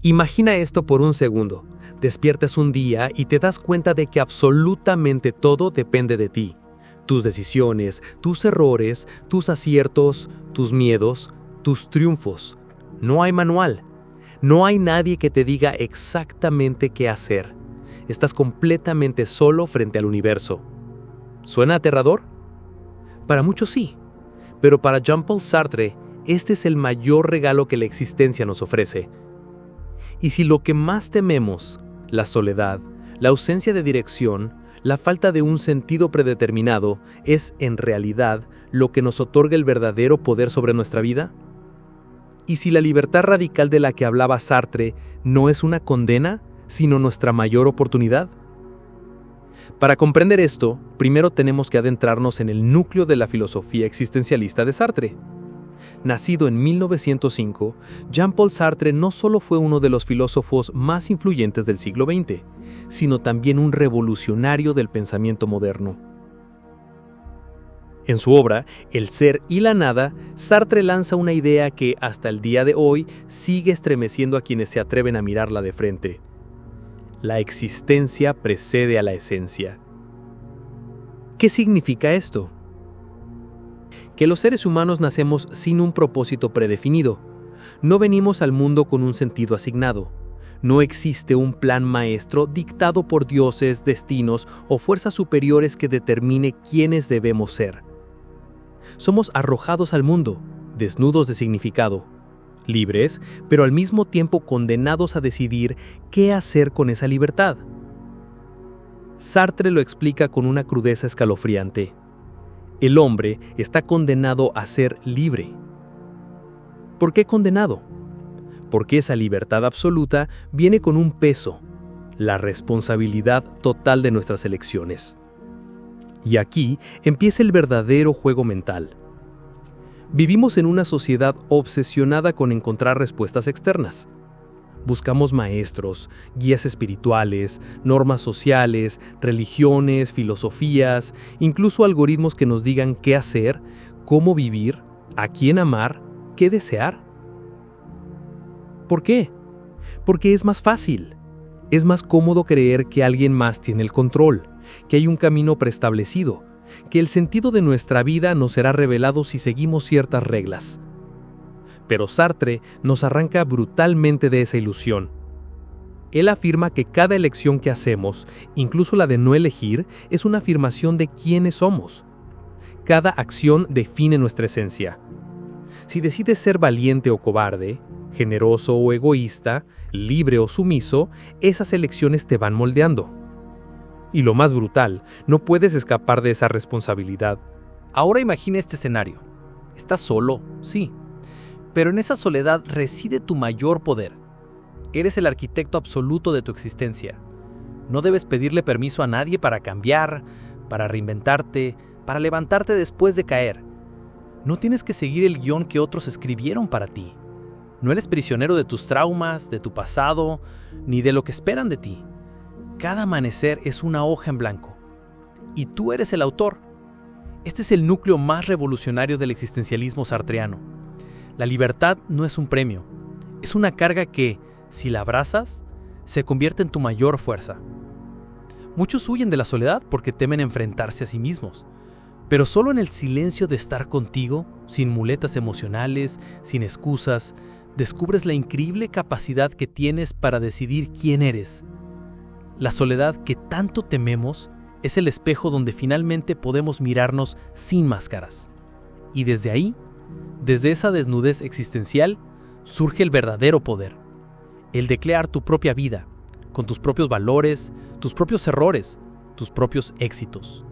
Imagina esto por un segundo. Despiertas un día y te das cuenta de que absolutamente todo depende de ti. Tus decisiones, tus errores, tus aciertos, tus miedos, tus triunfos. No hay manual. No hay nadie que te diga exactamente qué hacer. Estás completamente solo frente al universo. ¿Suena aterrador? Para muchos sí, pero para Jean-Paul Sartre, este es el mayor regalo que la existencia nos ofrece. Y si lo que más tememos, la soledad, la ausencia de dirección, la falta de un sentido predeterminado, es en realidad lo que nos otorga el verdadero poder sobre nuestra vida? ¿Y si la libertad radical de la que hablaba Sartre no es una condena, sino nuestra mayor oportunidad? Para comprender esto, primero tenemos que adentrarnos en el núcleo de la filosofía existencialista de Sartre. Nacido en 1905, Jean-Paul Sartre no solo fue uno de los filósofos más influyentes del siglo XX, sino también un revolucionario del pensamiento moderno. En su obra, El ser y la nada, Sartre lanza una idea que, hasta el día de hoy, sigue estremeciendo a quienes se atreven a mirarla de frente. La existencia precede a la esencia. ¿Qué significa esto? Que los seres humanos nacemos sin un propósito predefinido. No venimos al mundo con un sentido asignado. No existe un plan maestro dictado por dioses, destinos o fuerzas superiores que determine quiénes debemos ser. Somos arrojados al mundo, desnudos de significado, libres, pero al mismo tiempo condenados a decidir qué hacer con esa libertad. Sartre lo explica con una crudeza escalofriante. El hombre está condenado a ser libre. ¿Por qué condenado? Porque esa libertad absoluta viene con un peso, la responsabilidad total de nuestras elecciones. Y aquí empieza el verdadero juego mental. Vivimos en una sociedad obsesionada con encontrar respuestas externas. Buscamos maestros, guías espirituales, normas sociales, religiones, filosofías, incluso algoritmos que nos digan qué hacer, cómo vivir, a quién amar, qué desear. ¿Por qué? Porque es más fácil. Es más cómodo creer que alguien más tiene el control, que hay un camino preestablecido, que el sentido de nuestra vida nos será revelado si seguimos ciertas reglas. Pero Sartre nos arranca brutalmente de esa ilusión. Él afirma que cada elección que hacemos, incluso la de no elegir, es una afirmación de quiénes somos. Cada acción define nuestra esencia. Si decides ser valiente o cobarde, generoso o egoísta, libre o sumiso, esas elecciones te van moldeando. Y lo más brutal, no puedes escapar de esa responsabilidad. Ahora imagina este escenario. Estás solo, sí. Pero en esa soledad reside tu mayor poder. Eres el arquitecto absoluto de tu existencia. No debes pedirle permiso a nadie para cambiar, para reinventarte, para levantarte después de caer. No tienes que seguir el guión que otros escribieron para ti. No eres prisionero de tus traumas, de tu pasado, ni de lo que esperan de ti. Cada amanecer es una hoja en blanco. Y tú eres el autor. Este es el núcleo más revolucionario del existencialismo sartreano. La libertad no es un premio, es una carga que, si la abrazas, se convierte en tu mayor fuerza. Muchos huyen de la soledad porque temen enfrentarse a sí mismos, pero solo en el silencio de estar contigo, sin muletas emocionales, sin excusas, descubres la increíble capacidad que tienes para decidir quién eres. La soledad que tanto tememos es el espejo donde finalmente podemos mirarnos sin máscaras. Y desde ahí, desde esa desnudez existencial, surge el verdadero poder, el de crear tu propia vida, con tus propios valores, tus propios errores, tus propios éxitos.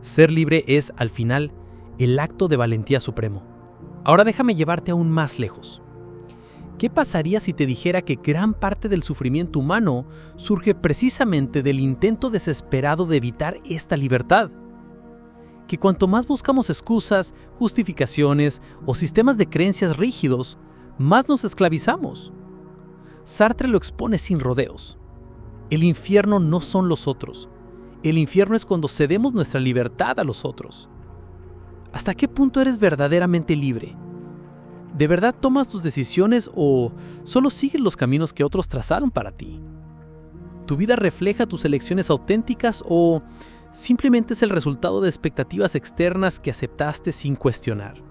Ser libre es, al final, el acto de valentía supremo. Ahora déjame llevarte aún más lejos. ¿Qué pasaría si te dijera que gran parte del sufrimiento humano surge precisamente del intento desesperado de evitar esta libertad? Que cuanto más buscamos excusas, justificaciones o sistemas de creencias rígidos, más nos esclavizamos. Sartre lo expone sin rodeos. El infierno no son los otros. El infierno es cuando cedemos nuestra libertad a los otros. ¿Hasta qué punto eres verdaderamente libre? ¿De verdad tomas tus decisiones o solo sigues los caminos que otros trazaron para ti? ¿Tu vida refleja tus elecciones auténticas o simplemente es el resultado de expectativas externas que aceptaste sin cuestionar?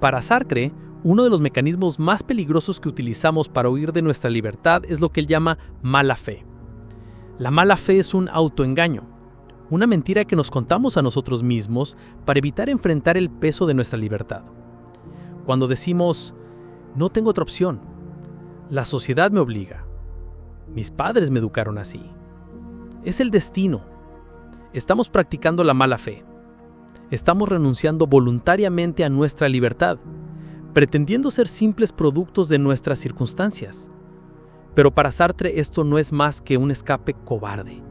Para Sartre, uno de los mecanismos más peligrosos que utilizamos para huir de nuestra libertad es lo que él llama mala fe. La mala fe es un autoengaño, una mentira que nos contamos a nosotros mismos para evitar enfrentar el peso de nuestra libertad. Cuando decimos, no tengo otra opción, la sociedad me obliga, mis padres me educaron así, es el destino, estamos practicando la mala fe, estamos renunciando voluntariamente a nuestra libertad, pretendiendo ser simples productos de nuestras circunstancias. Pero para Sartre esto no es más que un escape cobarde.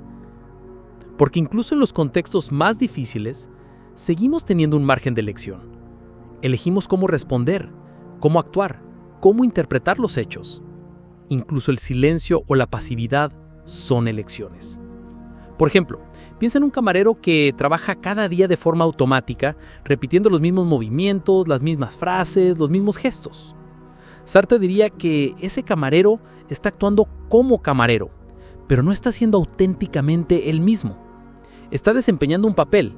Porque incluso en los contextos más difíciles, seguimos teniendo un margen de elección. Elegimos cómo responder, cómo actuar, cómo interpretar los hechos. Incluso el silencio o la pasividad son elecciones. Por ejemplo, piensa en un camarero que trabaja cada día de forma automática, repitiendo los mismos movimientos, las mismas frases, los mismos gestos. Sartre diría que ese camarero está actuando como camarero, pero no está siendo auténticamente él mismo. Está desempeñando un papel,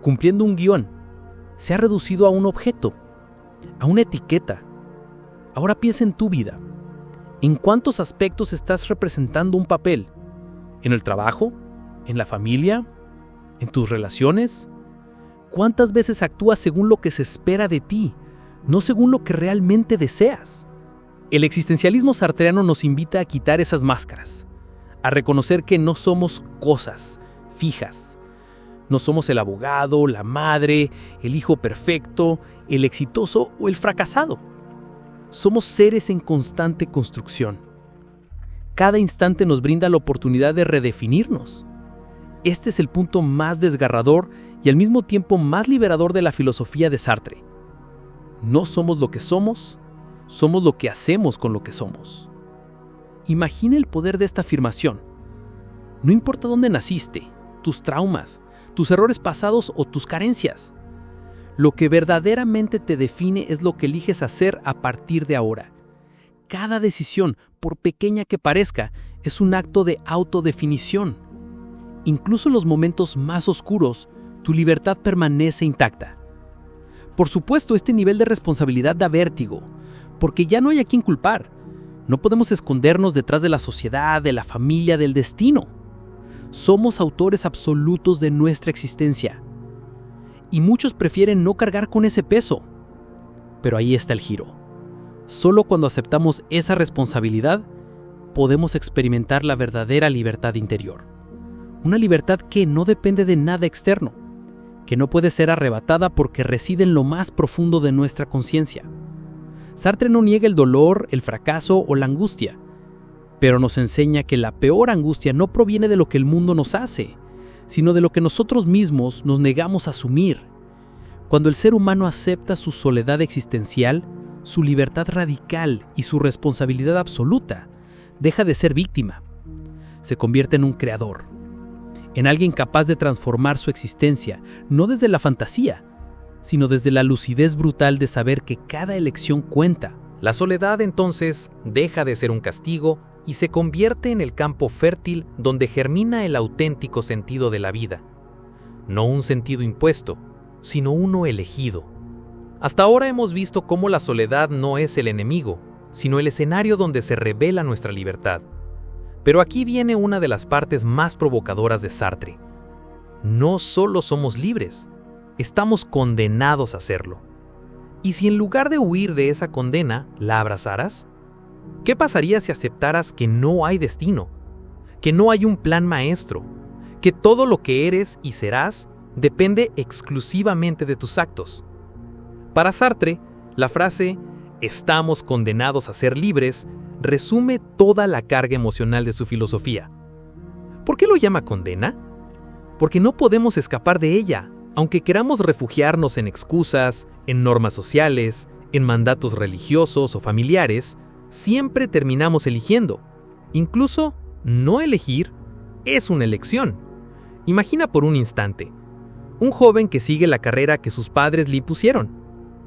cumpliendo un guión. Se ha reducido a un objeto, a una etiqueta. Ahora piensa en tu vida. ¿En cuántos aspectos estás representando un papel? ¿En el trabajo? ¿En la familia? ¿En tus relaciones? ¿Cuántas veces actúas según lo que se espera de ti, no según lo que realmente deseas? El existencialismo sartreano nos invita a quitar esas máscaras, a reconocer que no somos cosas fijas. No somos el abogado, la madre, el hijo perfecto, el exitoso o el fracasado. Somos seres en constante construcción. Cada instante nos brinda la oportunidad de redefinirnos. Este es el punto más desgarrador y al mismo tiempo más liberador de la filosofía de Sartre. No somos lo que somos lo que hacemos con lo que somos. Imagina el poder de esta afirmación. No importa dónde naciste, tus traumas, tus errores pasados o tus carencias. Lo que verdaderamente te define es lo que eliges hacer a partir de ahora. Cada decisión, por pequeña que parezca, es un acto de autodefinición. Incluso en los momentos más oscuros, tu libertad permanece intacta. Por supuesto, este nivel de responsabilidad da vértigo, porque ya no hay a quien culpar. No podemos escondernos detrás de la sociedad, de la familia, del destino. Somos autores absolutos de nuestra existencia. Y muchos prefieren no cargar con ese peso. Pero ahí está el giro. Solo cuando aceptamos esa responsabilidad, podemos experimentar la verdadera libertad interior. Una libertad que no depende de nada externo, que no puede ser arrebatada porque reside en lo más profundo de nuestra conciencia. Sartre no niega el dolor, el fracaso o la angustia, pero nos enseña que la peor angustia no proviene de lo que el mundo nos hace, sino de lo que nosotros mismos nos negamos a asumir. Cuando el ser humano acepta su soledad existencial, su libertad radical y su responsabilidad absoluta, deja de ser víctima. Se convierte en un creador, en alguien capaz de transformar su existencia, no desde la fantasía, sino desde la lucidez brutal de saber que cada elección cuenta. La soledad entonces deja de ser un castigo y se convierte en el campo fértil donde germina el auténtico sentido de la vida. No un sentido impuesto, sino uno elegido. Hasta ahora hemos visto cómo la soledad no es el enemigo, sino el escenario donde se revela nuestra libertad. Pero aquí viene una de las partes más provocadoras de Sartre. No solo somos libres, estamos condenados a serlo. ¿Y si en lugar de huir de esa condena, la abrazaras? ¿Qué pasaría si aceptaras que no hay destino? Que no hay un plan maestro? Que todo lo que eres y serás depende exclusivamente de tus actos. Para Sartre, la frase «estamos condenados a ser libres» resume toda la carga emocional de su filosofía. ¿Por qué lo llama condena? Porque no podemos escapar de ella, aunque queramos refugiarnos en excusas, en normas sociales, en mandatos religiosos o familiares, siempre terminamos eligiendo. Incluso, no elegir es una elección. Imagina por un instante, un joven que sigue la carrera que sus padres le impusieron.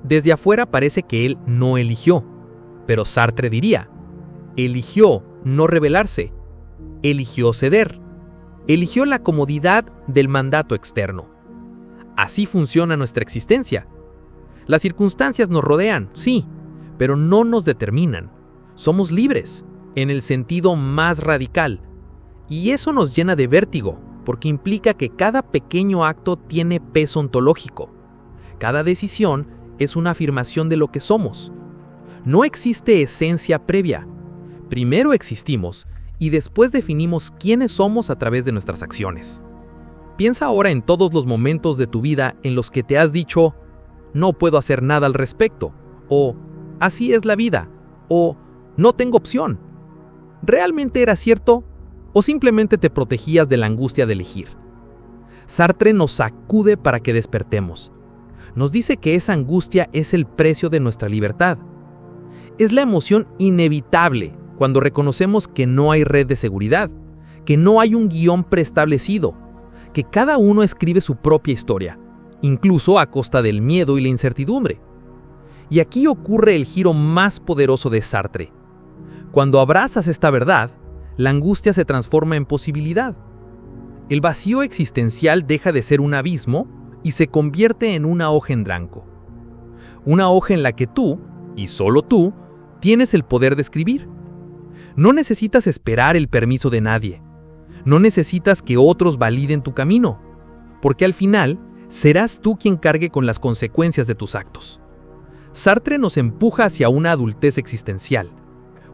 Desde afuera parece que él no eligió, pero Sartre diría, eligió no rebelarse, eligió ceder, eligió la comodidad del mandato externo. Así funciona nuestra existencia. Las circunstancias nos rodean, sí, pero no nos determinan. Somos libres, en el sentido más radical. Y eso nos llena de vértigo, porque implica que cada pequeño acto tiene peso ontológico. Cada decisión es una afirmación de lo que somos. No existe esencia previa. Primero existimos y después definimos quiénes somos a través de nuestras acciones. Piensa ahora en todos los momentos de tu vida en los que te has dicho, no puedo hacer nada al respecto, o así es la vida, o no tengo opción. ¿Realmente era cierto o simplemente te protegías de la angustia de elegir? Sartre nos sacude para que despertemos. Nos dice que esa angustia es el precio de nuestra libertad. Es la emoción inevitable cuando reconocemos que no hay red de seguridad, que no hay un guión preestablecido, que cada uno escribe su propia historia, incluso a costa del miedo y la incertidumbre. Y aquí ocurre el giro más poderoso de Sartre. Cuando abrazas esta verdad, la angustia se transforma en posibilidad. El vacío existencial deja de ser un abismo y se convierte en una hoja en blanco. Una hoja en la que tú, y solo tú, tienes el poder de escribir. No necesitas esperar el permiso de nadie. No necesitas que otros validen tu camino, porque al final serás tú quien cargue con las consecuencias de tus actos. Sartre nos empuja hacia una adultez existencial,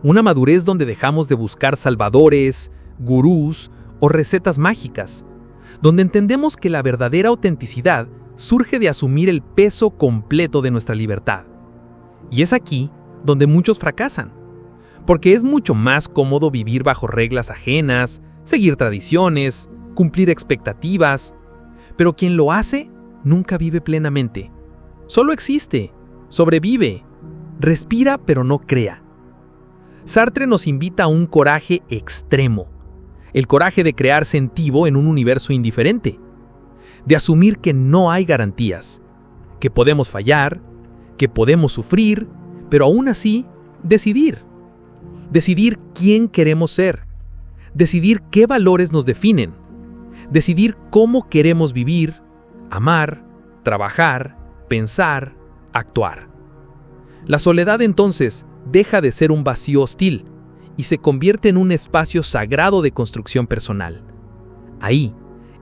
una madurez donde dejamos de buscar salvadores, gurús o recetas mágicas, donde entendemos que la verdadera autenticidad surge de asumir el peso completo de nuestra libertad. Y es aquí donde muchos fracasan, porque es mucho más cómodo vivir bajo reglas ajenas, seguir tradiciones, cumplir expectativas, pero quien lo hace nunca vive plenamente. Solo existe, sobrevive, respira pero no crea. Sartre nos invita a un coraje extremo, el coraje de crear sentido en un universo indiferente, de asumir que no hay garantías, que podemos fallar, que podemos sufrir, pero aún así decidir. Decidir quién queremos ser, decidir qué valores nos definen, decidir cómo queremos vivir, amar, trabajar, pensar, actuar. La soledad entonces deja de ser un vacío hostil y se convierte en un espacio sagrado de construcción personal. Ahí,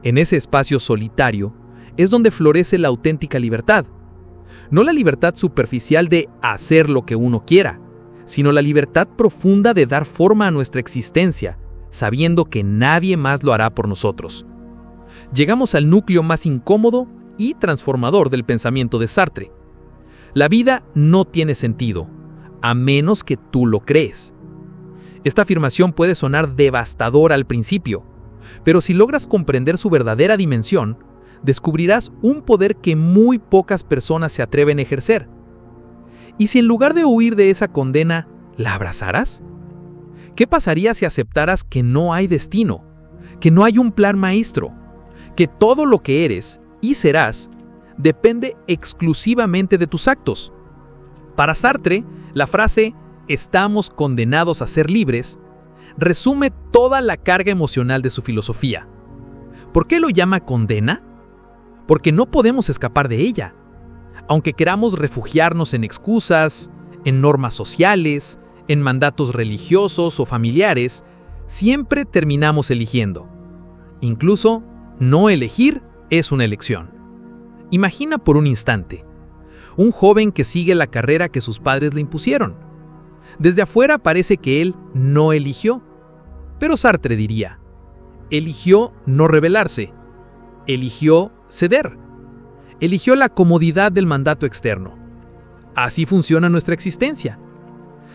en ese espacio solitario, es donde florece la auténtica libertad. No la libertad superficial de hacer lo que uno quiera, sino la libertad profunda de dar forma a nuestra existencia, sabiendo que nadie más lo hará por nosotros. Llegamos al núcleo más incómodo y transformador del pensamiento de Sartre. La vida no tiene sentido, a menos que tú lo crees. Esta afirmación puede sonar devastadora al principio, pero si logras comprender su verdadera dimensión, descubrirás un poder que muy pocas personas se atreven a ejercer. ¿Y si en lugar de huir de esa condena, la abrazaras? ¿Qué pasaría si aceptaras que no hay destino, que no hay un plan maestro, que todo lo que eres y serás depende exclusivamente de tus actos? Para Sartre, la frase «estamos condenados a ser libres» resume toda la carga emocional de su filosofía. ¿Por qué lo llama condena? Porque no podemos escapar de ella. Aunque queramos refugiarnos en excusas, en normas sociales, en mandatos religiosos o familiares, siempre terminamos eligiendo. Incluso, no elegir es una elección. Imagina por un instante, un joven que sigue la carrera que sus padres le impusieron. Desde afuera parece que él no eligió, pero Sartre diría, eligió no rebelarse, eligió ceder, eligió la comodidad del mandato externo. Así funciona nuestra existencia.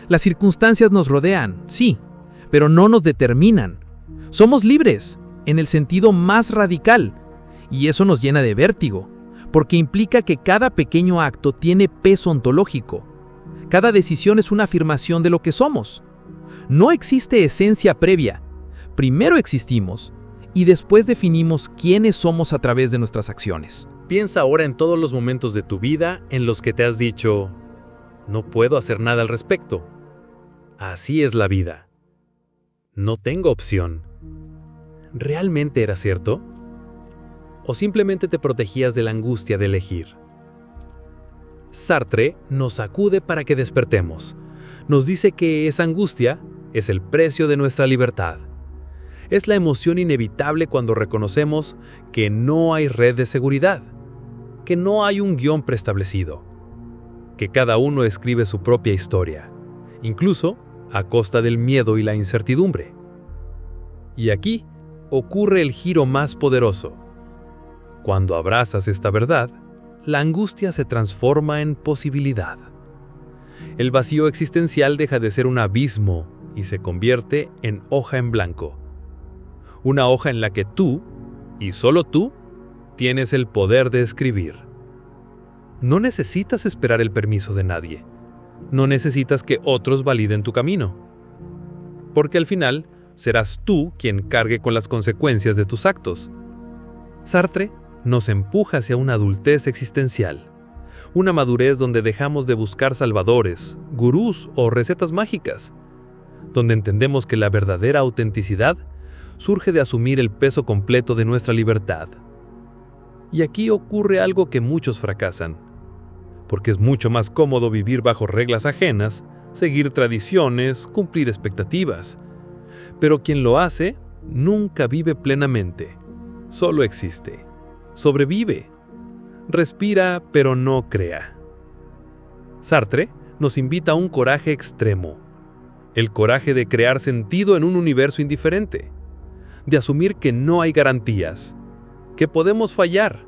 Las circunstancias nos rodean, sí, pero no nos determinan. Somos libres, en el sentido más radical, y eso nos llena de vértigo, porque implica que cada pequeño acto tiene peso ontológico. Cada decisión es una afirmación de lo que somos. No existe esencia previa. Primero existimos, y después definimos quiénes somos a través de nuestras acciones. Piensa ahora en todos los momentos de tu vida en los que te has dicho, no puedo hacer nada al respecto. Así es la vida. No tengo opción. ¿Realmente era cierto? ¿O simplemente te protegías de la angustia de elegir? Sartre nos sacude para que despertemos. Nos dice que esa angustia es el precio de nuestra libertad. Es la emoción inevitable cuando reconocemos que no hay red de seguridad, que no hay un guión preestablecido, que cada uno escribe su propia historia, incluso a costa del miedo y la incertidumbre. Y aquí ocurre el giro más poderoso. Cuando abrazas esta verdad, la angustia se transforma en posibilidad. El vacío existencial deja de ser un abismo y se convierte en hoja en blanco. Una hoja en la que tú, y solo tú, tienes el poder de escribir. No necesitas esperar el permiso de nadie. No necesitas que otros validen tu camino. Porque al final, serás tú quien cargue con las consecuencias de tus actos. Sartre nos empuja hacia una adultez existencial. Una madurez donde dejamos de buscar salvadores, gurús o recetas mágicas. Donde entendemos que la verdadera autenticidad surge de asumir el peso completo de nuestra libertad. Y aquí ocurre algo que muchos fracasan, porque es mucho más cómodo vivir bajo reglas ajenas, seguir tradiciones, cumplir expectativas. Pero quien lo hace, nunca vive plenamente, solo existe, sobrevive, respira pero no crea. Sartre nos invita a un coraje extremo, el coraje de crear sentido en un universo indiferente, de asumir que no hay garantías, que podemos fallar,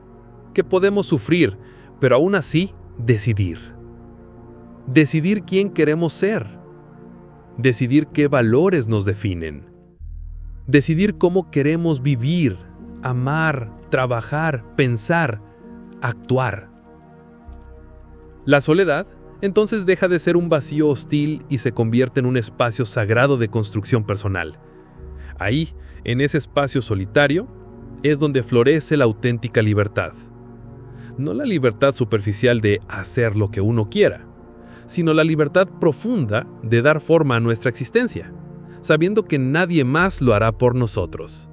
que podemos sufrir, pero aún así decidir. Decidir quién queremos ser. Decidir qué valores nos definen. Decidir cómo queremos vivir, amar, trabajar, pensar, actuar. La soledad, entonces, deja de ser un vacío hostil y se convierte en un espacio sagrado de construcción personal. Ahí, en ese espacio solitario, es donde florece la auténtica libertad. No la libertad superficial de hacer lo que uno quiera, sino la libertad profunda de dar forma a nuestra existencia, sabiendo que nadie más lo hará por nosotros.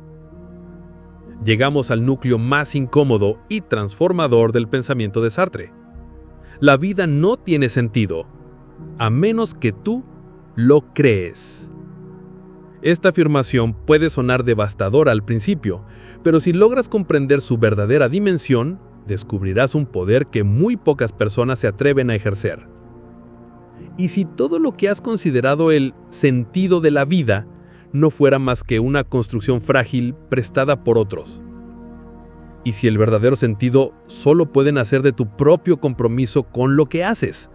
Llegamos al núcleo más incómodo y transformador del pensamiento de Sartre. La vida no tiene sentido, a menos que tú lo crees. Esta afirmación puede sonar devastadora al principio, pero si logras comprender su verdadera dimensión, descubrirás un poder que muy pocas personas se atreven a ejercer. Y si todo lo que has considerado el sentido de la vida no fuera más que una construcción frágil prestada por otros. Y si el verdadero sentido solo puede nacer de tu propio compromiso con lo que haces,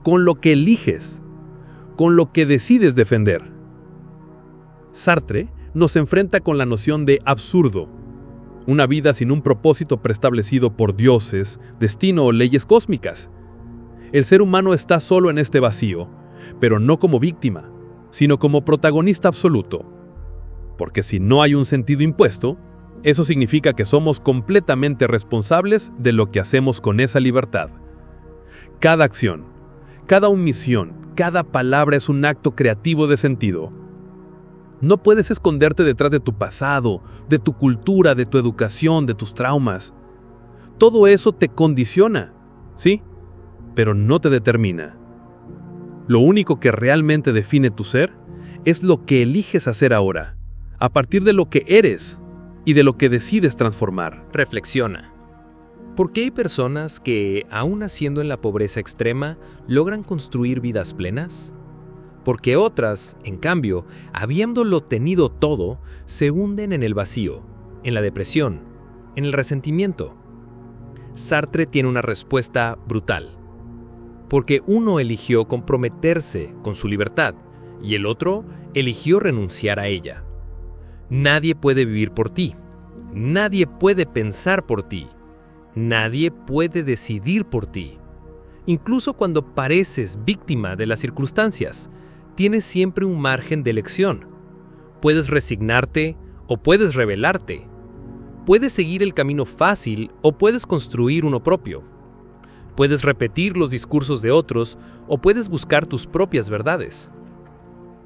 con lo que eliges, con lo que decides defender. Sartre nos enfrenta con la noción de absurdo, una vida sin un propósito preestablecido por dioses, destino o leyes cósmicas. El ser humano está solo en este vacío, pero no como víctima, sino como protagonista absoluto. Porque si no hay un sentido impuesto, eso significa que somos completamente responsables de lo que hacemos con esa libertad. Cada acción, cada omisión, cada palabra es un acto creativo de sentido. No puedes esconderte detrás de tu pasado, de tu cultura, de tu educación, de tus traumas. Todo eso te condiciona, ¿sí? Pero no te determina. Lo único que realmente define tu ser es lo que eliges hacer ahora, a partir de lo que eres y de lo que decides transformar. Reflexiona. ¿Por qué hay personas que, aún naciendo en la pobreza extrema, logran construir vidas plenas? Porque otras, en cambio, habiéndolo tenido todo, se hunden en el vacío, en la depresión, en el resentimiento. Sartre tiene una respuesta brutal. Porque uno eligió comprometerse con su libertad y el otro eligió renunciar a ella. Nadie puede vivir por ti. Nadie puede pensar por ti. Nadie puede decidir por ti. Incluso cuando pareces víctima de las circunstancias, tienes siempre un margen de elección. Puedes resignarte o puedes rebelarte. Puedes seguir el camino fácil o puedes construir uno propio. Puedes repetir los discursos de otros o puedes buscar tus propias verdades.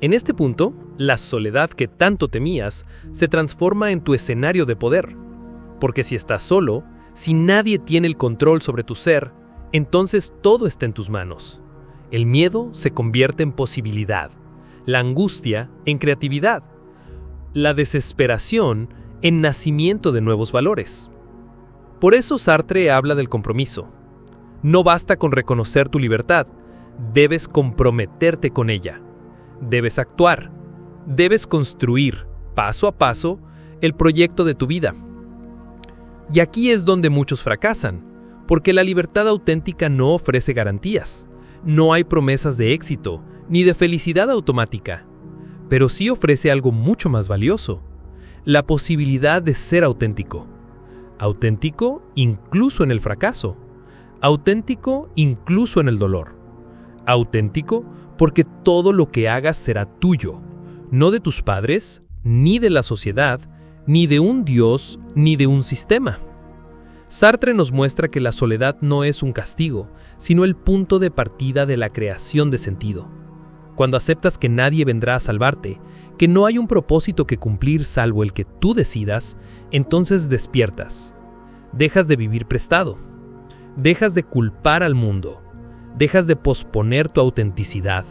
En este punto, la soledad que tanto temías se transforma en tu escenario de poder. Porque si estás solo, si nadie tiene el control sobre tu ser, entonces todo está en tus manos. El miedo se convierte en posibilidad, la angustia en creatividad, la desesperación en nacimiento de nuevos valores. Por eso Sartre habla del compromiso. No basta con reconocer tu libertad, debes comprometerte con ella. Debes actuar, debes construir, paso a paso, el proyecto de tu vida. Y aquí es donde muchos fracasan, porque la libertad auténtica no ofrece garantías. No hay promesas de éxito, ni de felicidad automática, pero sí ofrece algo mucho más valioso, la posibilidad de ser auténtico. Auténtico incluso en el fracaso. Auténtico incluso en el dolor. Auténtico porque todo lo que hagas será tuyo, no de tus padres, ni de la sociedad, ni de un Dios, ni de un sistema. Sartre nos muestra que la soledad no es un castigo, sino el punto de partida de la creación de sentido. Cuando aceptas que nadie vendrá a salvarte, que no hay un propósito que cumplir salvo el que tú decidas, entonces despiertas. Dejas de vivir prestado. Dejas de culpar al mundo. Dejas de posponer tu autenticidad.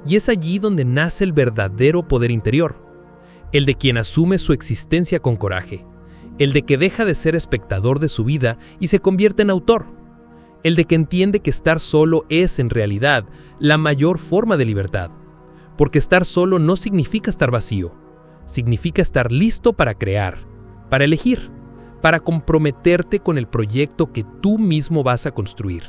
Y es allí donde nace el verdadero poder interior, el de quien asume su existencia con coraje, el de que deja de ser espectador de su vida y se convierte en autor, el de que entiende que estar solo es en realidad la mayor forma de libertad, porque estar solo no significa estar vacío, significa estar listo para crear, para elegir, para comprometerte con el proyecto que tú mismo vas a construir.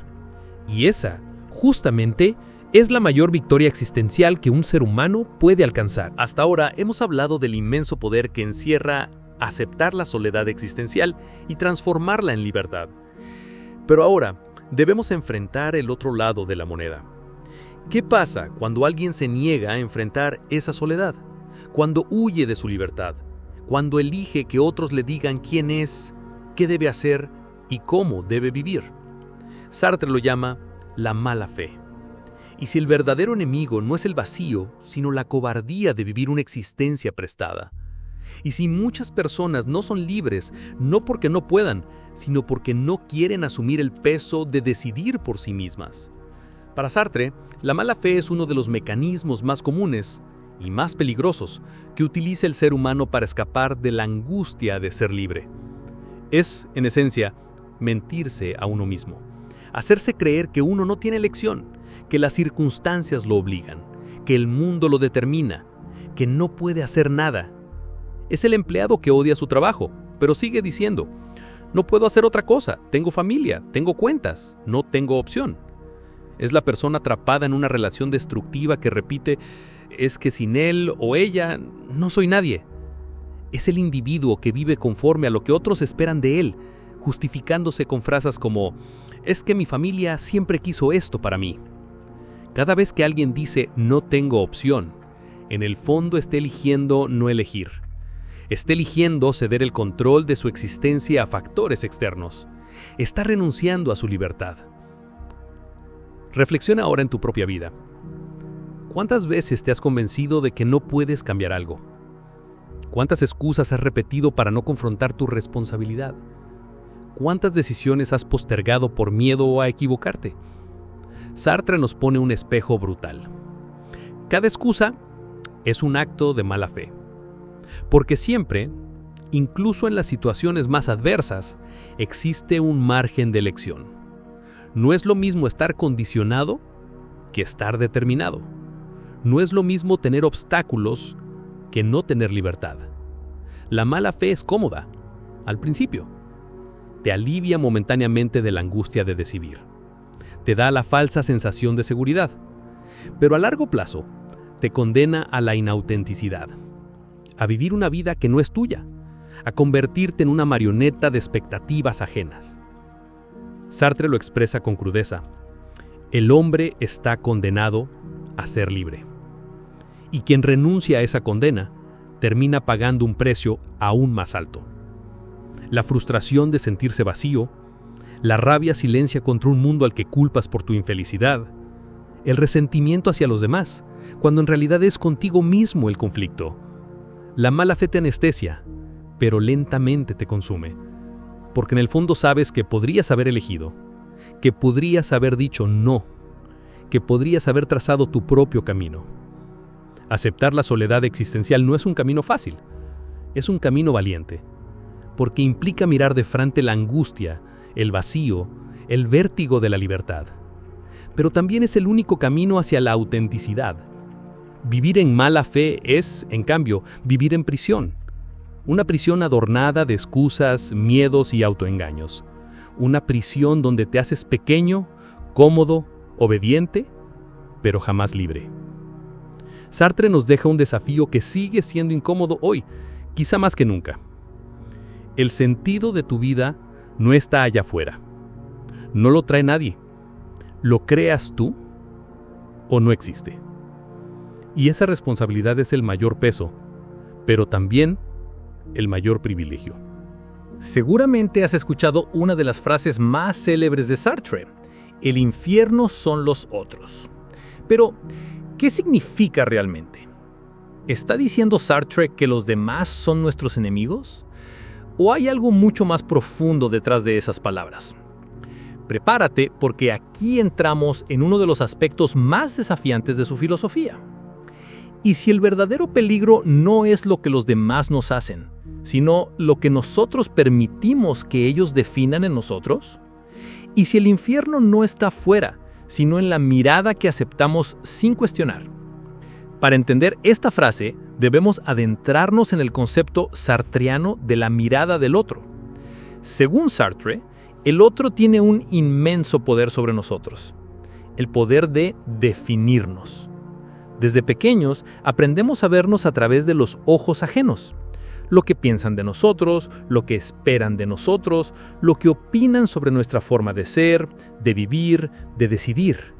Y esa, justamente, es la mayor victoria existencial que un ser humano puede alcanzar. Hasta ahora hemos hablado del inmenso poder que encierra aceptar la soledad existencial y transformarla en libertad. Pero ahora debemos enfrentar el otro lado de la moneda. ¿Qué pasa cuando alguien se niega a enfrentar esa soledad? Cuando huye de su libertad, cuando elige que otros le digan quién es, qué debe hacer y cómo debe vivir. Sartre lo llama la mala fe. Y si el verdadero enemigo no es el vacío, sino la cobardía de vivir una existencia prestada. Y si muchas personas no son libres, no porque no puedan, sino porque no quieren asumir el peso de decidir por sí mismas. Para Sartre, la mala fe es uno de los mecanismos más comunes y más peligrosos que utiliza el ser humano para escapar de la angustia de ser libre. Es, en esencia, mentirse a uno mismo. Hacerse creer que uno no tiene elección, que las circunstancias lo obligan, que el mundo lo determina, que no puede hacer nada. Es el empleado que odia su trabajo, pero sigue diciendo, no puedo hacer otra cosa, tengo familia, tengo cuentas, no tengo opción. Es la persona atrapada en una relación destructiva que repite, es que sin él o ella no soy nadie. Es el individuo que vive conforme a lo que otros esperan de él, justificándose con frases como, es que mi familia siempre quiso esto para mí. Cada vez que alguien dice no tengo opción, en el fondo está eligiendo no elegir. Está eligiendo ceder el control de su existencia a factores externos. Está renunciando a su libertad. Reflexiona ahora en tu propia vida. ¿Cuántas veces te has convencido de que no puedes cambiar algo? ¿Cuántas excusas has repetido para no confrontar tu responsabilidad? ¿Cuántas decisiones has postergado por miedo a equivocarte? Sartre nos pone un espejo brutal. Cada excusa es un acto de mala fe. Porque siempre, incluso en las situaciones más adversas, existe un margen de elección. No es lo mismo estar condicionado que estar determinado. No es lo mismo tener obstáculos que no tener libertad. La mala fe es cómoda, al principio. Te alivia momentáneamente de la angustia de decidir. Te da la falsa sensación de seguridad. Pero a largo plazo, te condena a la inautenticidad. A vivir una vida que no es tuya. A convertirte en una marioneta de expectativas ajenas. Sartre lo expresa con crudeza. El hombre está condenado a ser libre. Y quien renuncia a esa condena, termina pagando un precio aún más alto. La frustración de sentirse vacío, la rabia silencia contra un mundo al que culpas por tu infelicidad, el resentimiento hacia los demás, cuando en realidad es contigo mismo el conflicto. La mala fe te anestesia, pero lentamente te consume, porque en el fondo sabes que podrías haber elegido, que podrías haber dicho no, que podrías haber trazado tu propio camino. Aceptar la soledad existencial no es un camino fácil, es un camino valiente, porque implica mirar de frente la angustia, el vacío, el vértigo de la libertad. Pero también es el único camino hacia la autenticidad. Vivir en mala fe es, en cambio, vivir en prisión. Una prisión adornada de excusas, miedos y autoengaños. Una prisión donde te haces pequeño, cómodo, obediente, pero jamás libre. Sartre nos deja un desafío que sigue siendo incómodo hoy, quizá más que nunca. El sentido de tu vida no está allá afuera. No lo trae nadie. ¿Lo creas tú o no existe? Y esa responsabilidad es el mayor peso, pero también el mayor privilegio. Seguramente has escuchado una de las frases más célebres de Sartre: el infierno son los otros. Pero, ¿qué significa realmente? ¿Está diciendo Sartre que los demás son nuestros enemigos? ¿O hay algo mucho más profundo detrás de esas palabras? Prepárate, porque aquí entramos en uno de los aspectos más desafiantes de su filosofía. ¿Y si el verdadero peligro no es lo que los demás nos hacen, sino lo que nosotros permitimos que ellos definan en nosotros? ¿Y si el infierno no está afuera, sino en la mirada que aceptamos sin cuestionar? Para entender esta frase, debemos adentrarnos en el concepto sartreano de la mirada del otro. Según Sartre, el otro tiene un inmenso poder sobre nosotros, el poder de definirnos. Desde pequeños aprendemos a vernos a través de los ojos ajenos, lo que piensan de nosotros, lo que esperan de nosotros, lo que opinan sobre nuestra forma de ser, de vivir, de decidir.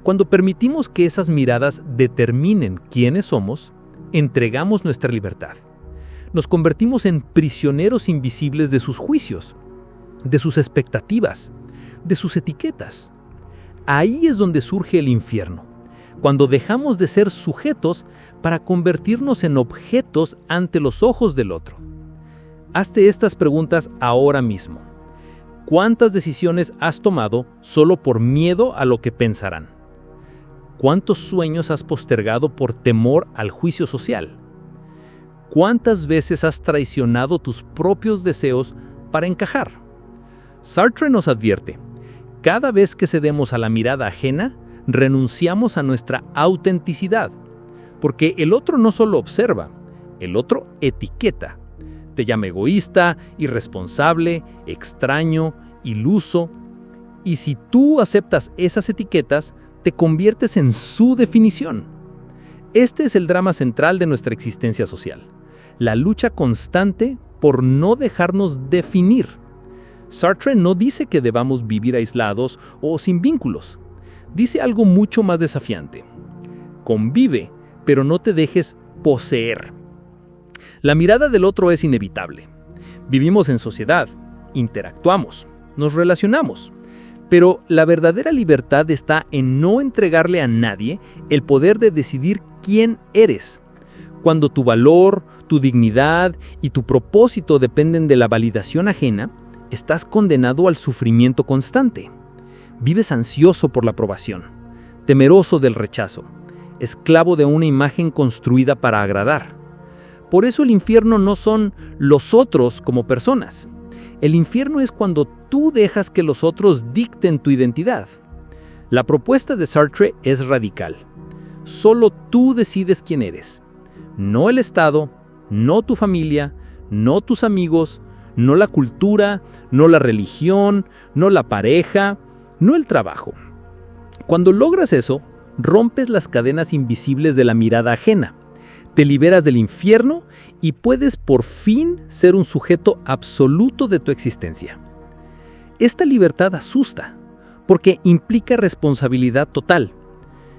Cuando permitimos que esas miradas determinen quiénes somos, entregamos nuestra libertad. Nos convertimos en prisioneros invisibles de sus juicios, de sus expectativas, de sus etiquetas. Ahí es donde surge el infierno, cuando dejamos de ser sujetos para convertirnos en objetos ante los ojos del otro. Hazte estas preguntas ahora mismo. ¿Cuántas decisiones has tomado solo por miedo a lo que pensarán? ¿Cuántos sueños has postergado por temor al juicio social? ¿Cuántas veces has traicionado tus propios deseos para encajar? Sartre nos advierte: cada vez que cedemos a la mirada ajena, renunciamos a nuestra autenticidad, porque el otro no solo observa, el otro etiqueta. Te llama egoísta, irresponsable, extraño, iluso. Y si tú aceptas esas etiquetas, te conviertes en su definición. Este es el drama central de nuestra existencia social, la lucha constante por no dejarnos definir. Sartre no dice que debamos vivir aislados o sin vínculos. Dice algo mucho más desafiante: convive, pero no te dejes poseer. La mirada del otro es inevitable. Vivimos en sociedad, interactuamos, nos relacionamos. Pero la verdadera libertad está en no entregarle a nadie el poder de decidir quién eres. Cuando tu valor, tu dignidad y tu propósito dependen de la validación ajena, estás condenado al sufrimiento constante. Vives ansioso por la aprobación, temeroso del rechazo, esclavo de una imagen construida para agradar. Por eso el infierno no son los otros como personas. El infierno es cuando tú dejas que los otros dicten tu identidad. La propuesta de Sartre es radical. Solo tú decides quién eres. No el Estado, no tu familia, no tus amigos, no la cultura, no la religión, no la pareja, no el trabajo. Cuando logras eso, rompes las cadenas invisibles de la mirada ajena. Te liberas del infierno y puedes por fin ser un sujeto absoluto de tu existencia. Esta libertad asusta, porque implica responsabilidad total.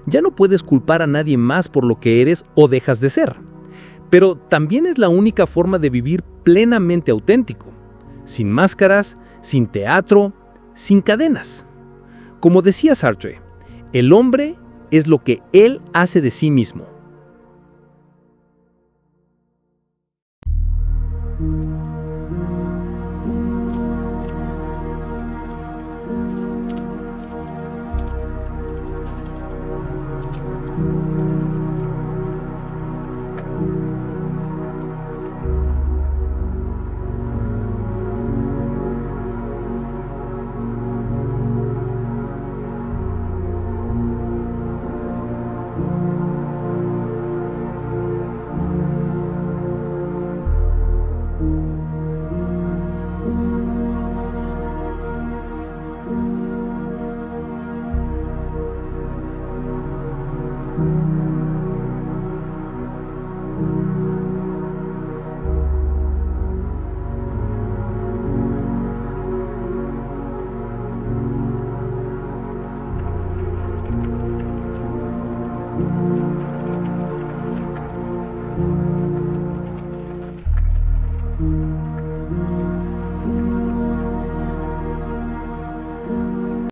Ya no puedes culpar a nadie más por lo que eres o dejas de ser. Pero también es la única forma de vivir plenamente auténtico. sin máscaras, sin teatro, sin cadenas. Como decía Sartre, el hombre es lo que él hace de sí mismo.